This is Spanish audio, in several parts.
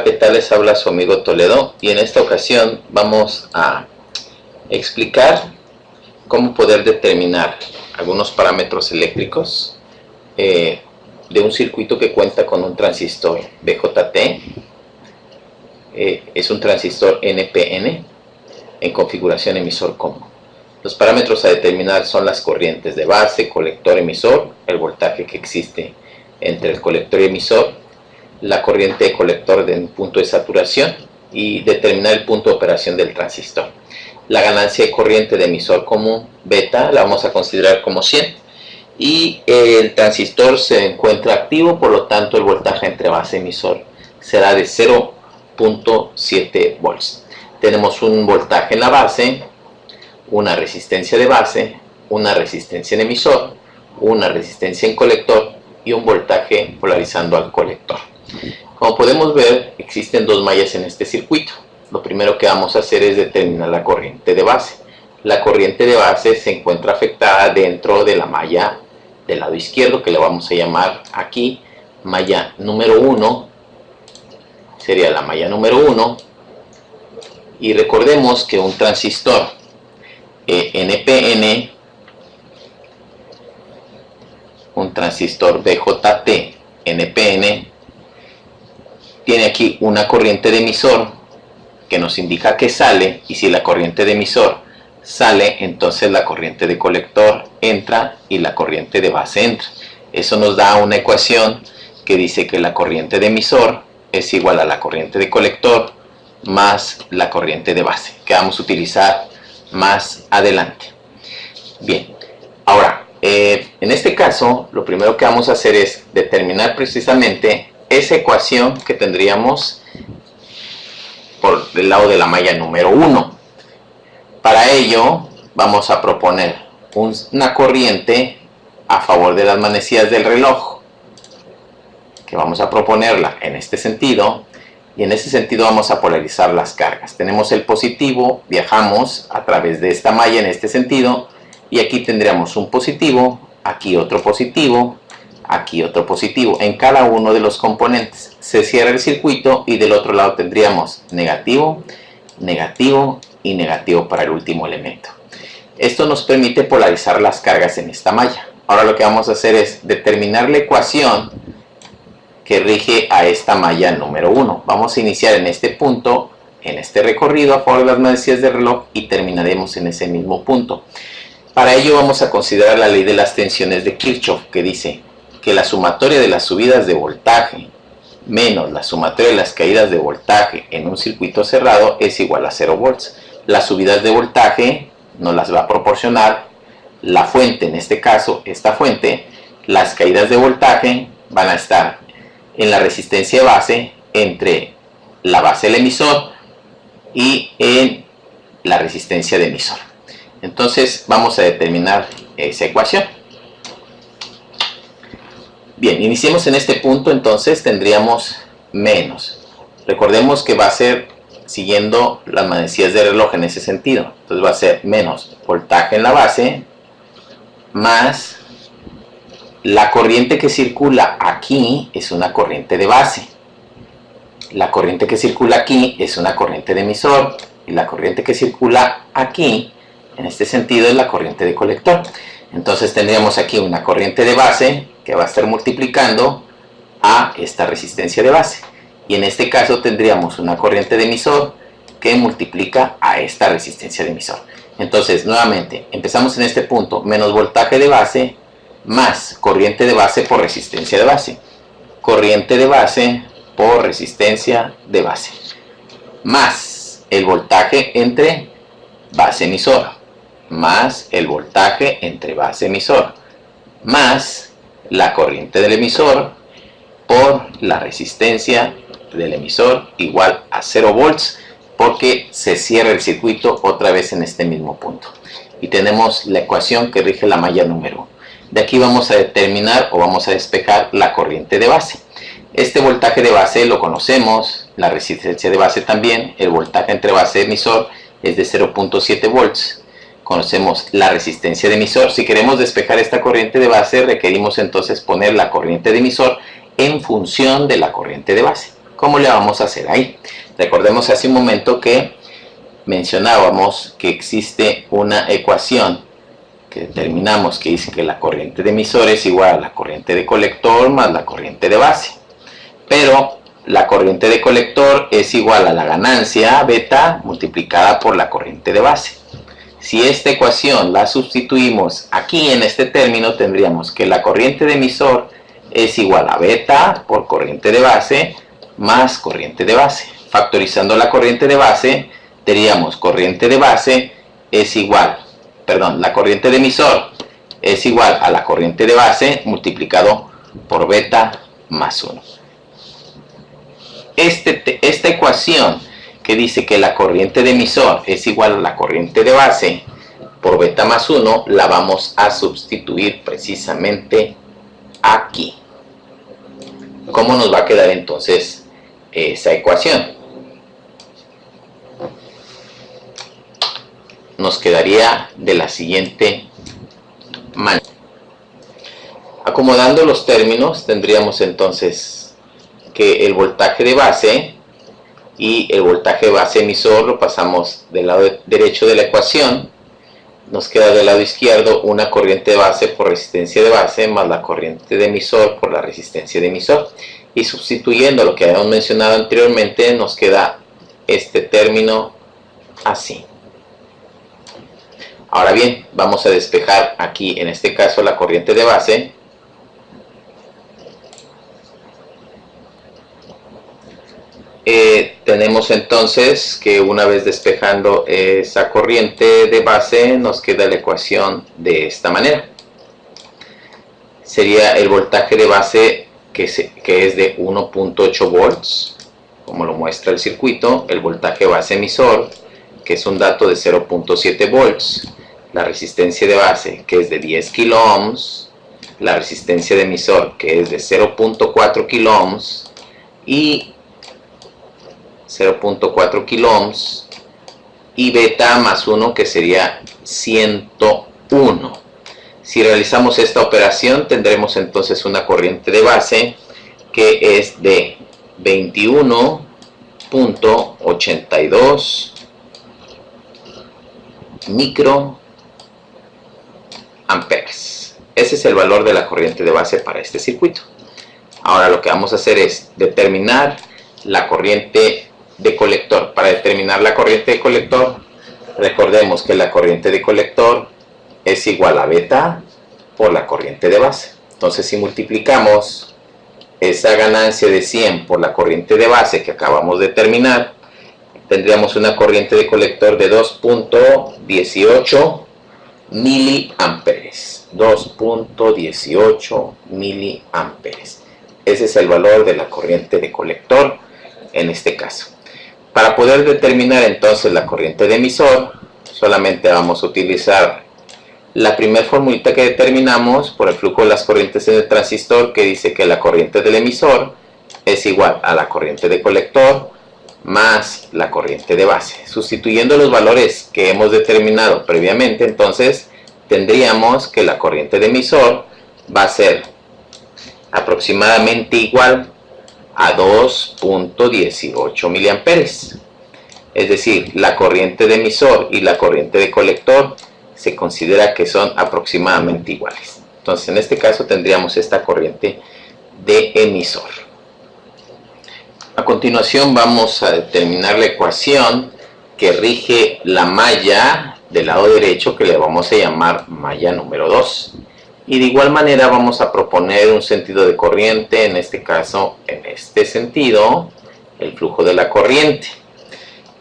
Hola, ¿qué tal? Les habla su amigo Toledo y en esta ocasión vamos a explicar cómo poder determinar algunos parámetros eléctricos de un circuito que cuenta con un transistor BJT. Es un transistor NPN en configuración emisor común. Los parámetros a determinar son las corrientes de base, colector, emisor, el voltaje que existe entre el colector y emisor, la corriente de colector de un punto de saturación y determinar el punto de operación del transistor. La ganancia de corriente de emisor común beta la vamos a considerar como 100 y el transistor se encuentra activo, por lo tanto el voltaje entre base y emisor será de 0.7 volts. Tenemos un voltaje en la base, una resistencia de base, una resistencia en emisor, una resistencia en colector y un voltaje polarizando al colector. Como podemos ver, existen dos mallas en este circuito. Lo primero que vamos a hacer es determinar la corriente de base. La corriente de base se encuentra afectada dentro de la malla del lado izquierdo, que le vamos a llamar aquí malla número 1. Sería la malla número 1. Y recordemos que un transistor NPN, un transistor BJT NPN, tiene aquí una corriente de emisor que nos indica que sale, y si la corriente de emisor sale, entonces la corriente de colector entra y la corriente de base entra. Eso nos da una ecuación que dice que la corriente de emisor es igual a la corriente de colector más la corriente de base, que vamos a utilizar más adelante. Bien, ahora en este caso lo primero que vamos a hacer es determinar precisamente esa ecuación que tendríamos por el lado de la malla número 1. Para ello vamos a proponer una corriente a favor de las manecillas del reloj, que vamos a proponerla en este sentido, y en ese sentido vamos a polarizar las cargas. Tenemos el positivo, viajamos a través de esta malla en este sentido, y aquí tendríamos un positivo, aquí otro positivo, aquí otro positivo en cada uno de los componentes. Se cierra el circuito y del otro lado tendríamos negativo, negativo y negativo para el último elemento. Esto nos permite polarizar las cargas en esta malla. Ahora lo que vamos a hacer es determinar la ecuación que rige a esta malla número 1. Vamos a iniciar en este punto, en este recorrido a favor de las manecillas del reloj, y terminaremos en ese mismo punto. Para ello vamos a considerar la ley de las tensiones de Kirchhoff, que dice que la sumatoria de las subidas de voltaje menos la sumatoria de las caídas de voltaje en un circuito cerrado es igual a 0 volts. Las subidas de voltaje nos las va a proporcionar la fuente, en este caso esta fuente. Las caídas de voltaje van a estar en la resistencia de base, entre la base del emisor y en la resistencia de emisor. Entonces vamos a determinar esa ecuación. Bien, iniciemos en este punto. Entonces tendríamos menos. Recordemos que va a ser siguiendo las manecillas del reloj en ese sentido. Entonces va a ser menos voltaje en la base más la corriente que circula aquí es una corriente de base. La corriente que circula aquí es una corriente de emisor. Y la corriente que circula aquí, en este sentido, es la corriente de colector. Entonces tendríamos aquí una corriente de base que va a estar multiplicando a esta resistencia de base. Y en este caso tendríamos una corriente de emisor que multiplica a esta resistencia de emisor. Entonces, nuevamente, empezamos en este punto, menos voltaje de base más corriente de base por resistencia de base. Corriente de base por resistencia de base. Más el voltaje entre base emisor. Más el voltaje entre base emisor. Más la corriente del emisor por la resistencia del emisor igual a 0 volts, porque se cierra el circuito otra vez en este mismo punto. Y tenemos la ecuación que rige la malla número 1. De aquí vamos a determinar o vamos a despejar la corriente de base. Este voltaje de base lo conocemos, la resistencia de base también. El voltaje entre base y emisor es de 0.7 volts. Conocemos la resistencia de emisor. Si queremos despejar esta corriente de base, requerimos entonces poner la corriente de emisor en función de la corriente de base. ¿Cómo le vamos a hacer ahí? Recordemos hace un momento que mencionábamos que existe una ecuación que determinamos que dice que la corriente de emisor es igual a la corriente de colector más la corriente de base. Pero la corriente de colector es igual a la ganancia beta multiplicada por la corriente de base. Si esta ecuación la sustituimos aquí en este término, tendríamos que la corriente de emisor es igual a beta por corriente de base más corriente de base. Factorizando la corriente de base, tendríamos corriente de base es igual, la corriente de emisor es igual a la corriente de base multiplicado por beta más 1. Esta ecuación que dice que la corriente de emisor es igual a la corriente de base por beta más 1, la vamos a sustituir precisamente aquí. ¿Cómo nos va a quedar entonces esa ecuación? Nos quedaría de la siguiente manera. Acomodando los términos, tendríamos entonces que el voltaje de base y el voltaje de base emisor lo pasamos del lado derecho de la ecuación. Nos queda del lado izquierdo una corriente de base por resistencia de base más la corriente de emisor por la resistencia de emisor. Y sustituyendo lo que habíamos mencionado anteriormente, nos queda este término así. Ahora bien, vamos a despejar aquí, en este caso, la corriente de base. Tenemos entonces que una vez despejando esa corriente de base, nos queda la ecuación de esta manera. Sería el voltaje de base que es de 1.8 volts, como lo muestra el circuito, el voltaje base emisor, que es un dato de 0.7 volts, la resistencia de base, que es de 10 kilo ohms, la resistencia de emisor, que es de 0.4 kilo ohms, y 0.4 kilo ohms, y beta más 1, que sería 101. Si realizamos esta operación, tendremos entonces una corriente de base que es de 21.82 microamperes. Ese es el valor de la corriente de base para este circuito. Ahora lo que vamos a hacer es determinar la corriente de colector. Para determinar la corriente de colector, recordemos que la corriente de colector es igual a beta por la corriente de base. Entonces, si multiplicamos esa ganancia de 100 por la corriente de base que acabamos de determinar, tendríamos una corriente de colector de 2.18 miliamperes. 2.18 miliamperes. Ese es el valor de la corriente de colector en este caso. Para poder determinar entonces la corriente de emisor, solamente vamos a utilizar la primera formulita que determinamos por el flujo de las corrientes en el transistor, que dice que la corriente del emisor es igual a la corriente de colector más la corriente de base. Sustituyendo los valores que hemos determinado previamente, entonces tendríamos que la corriente de emisor va a ser aproximadamente igual a 2.18 miliamperes. Es decir, la corriente de emisor y la corriente de colector se considera que son aproximadamente iguales. Entonces, en este caso tendríamos esta corriente de emisor. A continuación vamos a determinar la ecuación que rige la malla del lado derecho, que le vamos a llamar malla número 2. Y de igual manera vamos a proponer un sentido de corriente, en este caso, en este sentido, el flujo de la corriente.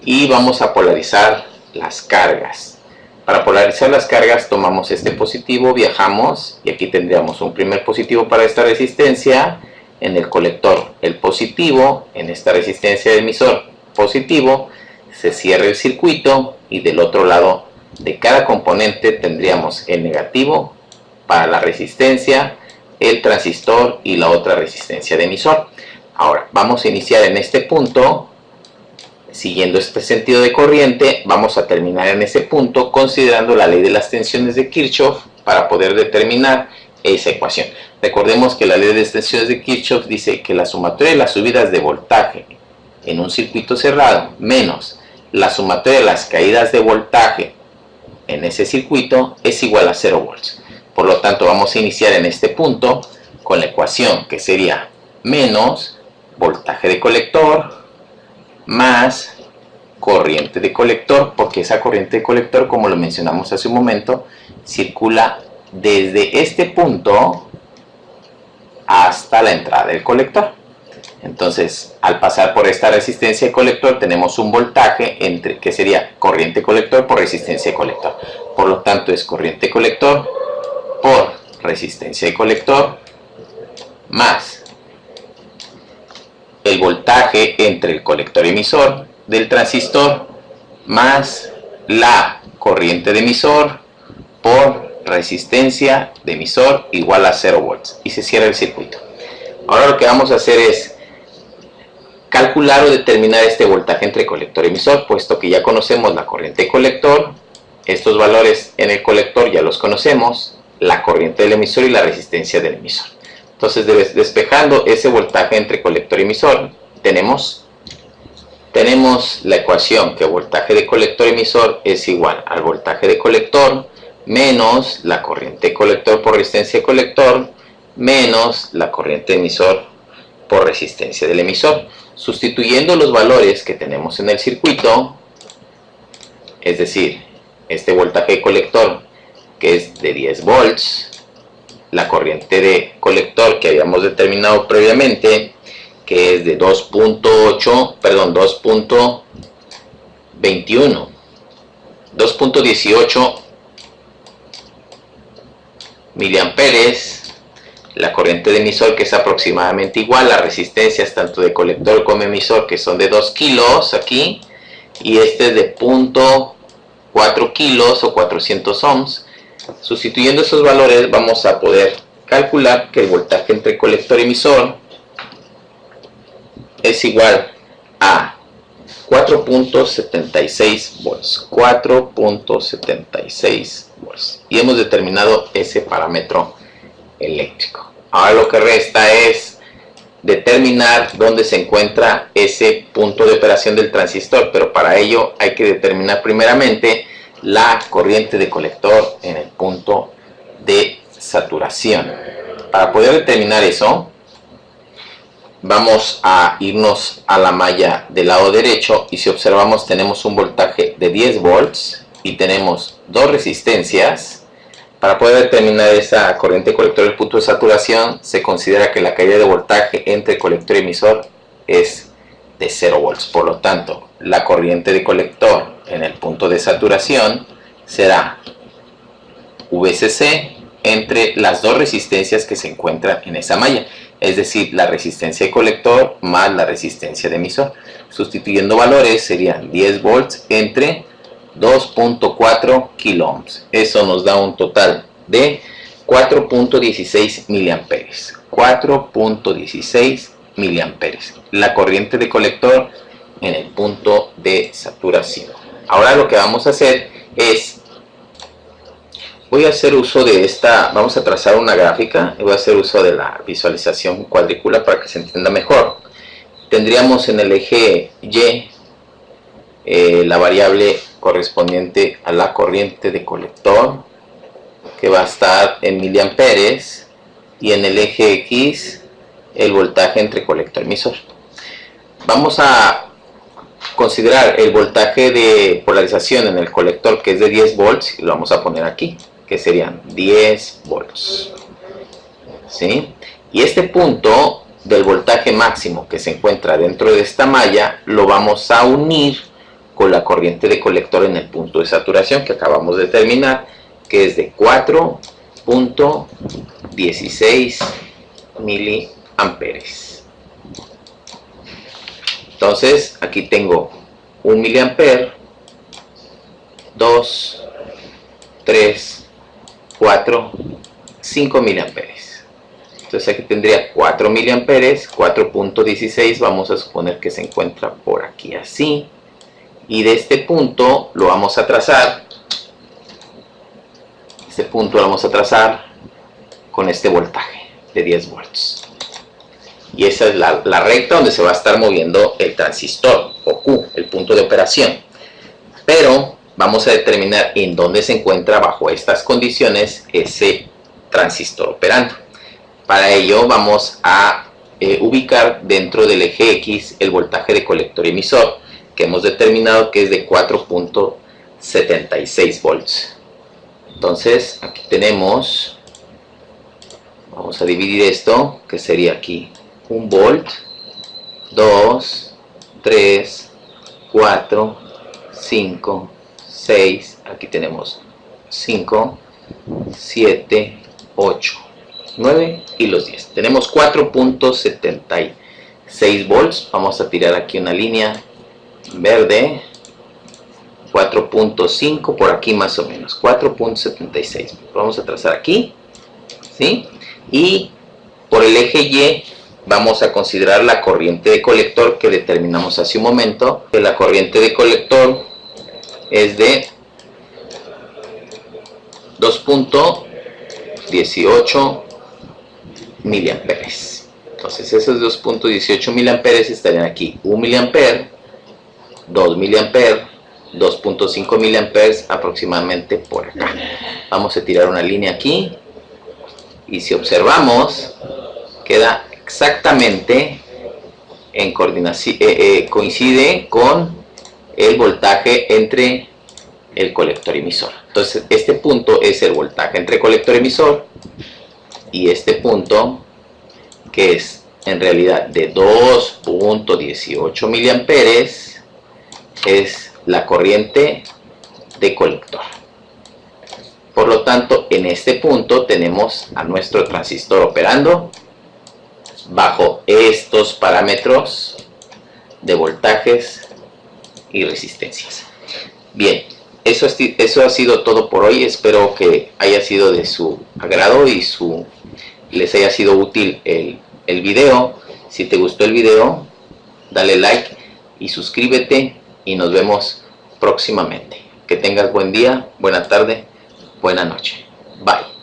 Y vamos a polarizar las cargas. Para polarizar las cargas tomamos este positivo, viajamos, y aquí tendríamos un primer positivo para esta resistencia en el colector. El positivo en esta resistencia de emisor positivo, se cierra el circuito y del otro lado de cada componente tendríamos el negativo para la resistencia, el transistor y la otra resistencia de emisor. Ahora vamos a iniciar en este punto. Siguiendo este sentido de corriente, vamos a terminar en ese punto considerando la ley de las tensiones de Kirchhoff para poder determinar esa ecuación. Recordemos que la ley de extensiones de Kirchhoff dice que la sumatoria de las subidas de voltaje en un circuito cerrado menos la sumatoria de las caídas de voltaje en ese circuito es igual a 0 volts. Por lo tanto, vamos a iniciar en este punto con la ecuación que sería menos voltaje de colector más corriente de colector, porque esa corriente de colector, como lo mencionamos hace un momento, circula desde este punto hasta la entrada del colector. Entonces, al pasar por esta resistencia de colector, tenemos un voltaje que sería corriente colector por resistencia de colector. Por lo tanto, es corriente colector por resistencia de colector más el voltaje entre el colector emisor del transistor más la corriente de emisor por resistencia de emisor igual a 0 volts, y se cierra el circuito. Ahora lo que vamos a hacer es calcular o determinar este voltaje entre colector y emisor, puesto que ya conocemos la corriente de colector, estos valores en el colector ya los conocemos, la corriente del emisor y la resistencia del emisor. Entonces, despejando ese voltaje entre colector y emisor, tenemos la ecuación que voltaje de colector emisor es igual al voltaje de colector menos la corriente de colector por resistencia de colector menos la corriente de emisor por resistencia del emisor. Sustituyendo los valores que tenemos en el circuito, es decir, este voltaje de colector que es de 10 volts, la corriente de colector que habíamos determinado previamente, que es de 2.18 miliamperes, la corriente de emisor que es aproximadamente igual, las resistencias tanto de colector como emisor que son de 2 kilos aquí, y este es de 0.4 kilos o 400 ohms. Sustituyendo esos valores vamos a poder calcular que el voltaje entre colector y emisor es igual a 4.76 volts. 4.76 volts. Y hemos determinado ese parámetro eléctrico. Ahora lo que resta es determinar dónde se encuentra ese punto de operación del transistor, pero para ello hay que determinar primeramente la corriente de colector en el punto de saturación. Para poder determinar eso, vamos a irnos a la malla del lado derecho, y si observamos tenemos un voltaje de 10 volts y tenemos dos resistencias. Para poder determinar esa corriente de colector en el punto de saturación, se considera que la caída de voltaje entre colector y emisor es de 0 volts. Por lo tanto, la corriente de colector en el punto de saturación será VCC entre las dos resistencias que se encuentran en esa malla, es decir, la resistencia de colector más la resistencia de emisor. Sustituyendo valores serían 10 volts entre 2.4 kilo ohms. Eso nos da un total de 4.16 miliamperes. 4.16 miliamperes. La corriente de colector en el punto de saturación. Ahora lo que vamos a hacer es, voy a hacer uso de esta, vamos a trazar una gráfica y voy a hacer uso de la visualización cuadrícula para que se entienda mejor. Tendríamos en el eje Y la variable correspondiente a la corriente de colector, que va a estar en miliamperes, y en el eje X el voltaje entre colector y emisor. Vamos a considerar el voltaje de polarización en el colector, que es de 10 volts, y lo vamos a poner aquí, que serían 10 volts. ¿Sí? Y este punto del voltaje máximo que se encuentra dentro de esta malla lo vamos a unir con la corriente de colector en el punto de saturación que acabamos de determinar, que es de 4.16 miliamperes. Entonces aquí tengo 1 miliamper, 2, 3, 4, 5 miliamperes. Entonces aquí tendría 4 miliamperes, 4.16, vamos a suponer que se encuentra por aquí así. Y de este punto lo vamos a trazar. Este punto lo vamos a trazar con este voltaje aproximadamente 10 volts. Y esa es la recta donde se va a estar moviendo el transistor, o Q, el punto de operación. Pero vamos a determinar en dónde se encuentra bajo estas condiciones ese transistor operando. Para ello vamos a ubicar dentro del eje X el voltaje de colector emisor, que hemos determinado que es de 4.76 volts. Entonces aquí tenemos, vamos a dividir esto, que sería aquí 1 volt, 2, 3, 4, 5, 6, aquí tenemos 5, 7, 8, 9 y los 10. Tenemos 4.76 volts. Vamos a tirar aquí una línea verde. 4.5 por aquí más o menos. 4.76. Vamos a trazar aquí, ¿sí? Y por el eje Y vamos a considerar la corriente de colector que determinamos hace un momento. Que la corriente de colector es de 2.18 miliamperes. Entonces esos 2.18 miliamperes estarían aquí. 1 miliamper, 2 miliamper, 2.5 miliamperes aproximadamente por acá. Vamos a tirar una línea aquí y si observamos queda exactamente en coordinación, coincide con el voltaje entre el colector emisor. Entonces este punto es el voltaje entre colector emisor y este punto, que es en realidad de 2.18 miliamperes, es la corriente de colector. Por lo tanto, en este punto tenemos a nuestro transistor operando bajo estos parámetros de voltajes y resistencias. Bien, eso ha sido todo por hoy. Espero que haya sido de su agrado y les haya sido útil el video. Si te gustó el video, dale like y suscríbete y nos vemos próximamente. Que tengas buen día, buena tarde, buena noche. Bye.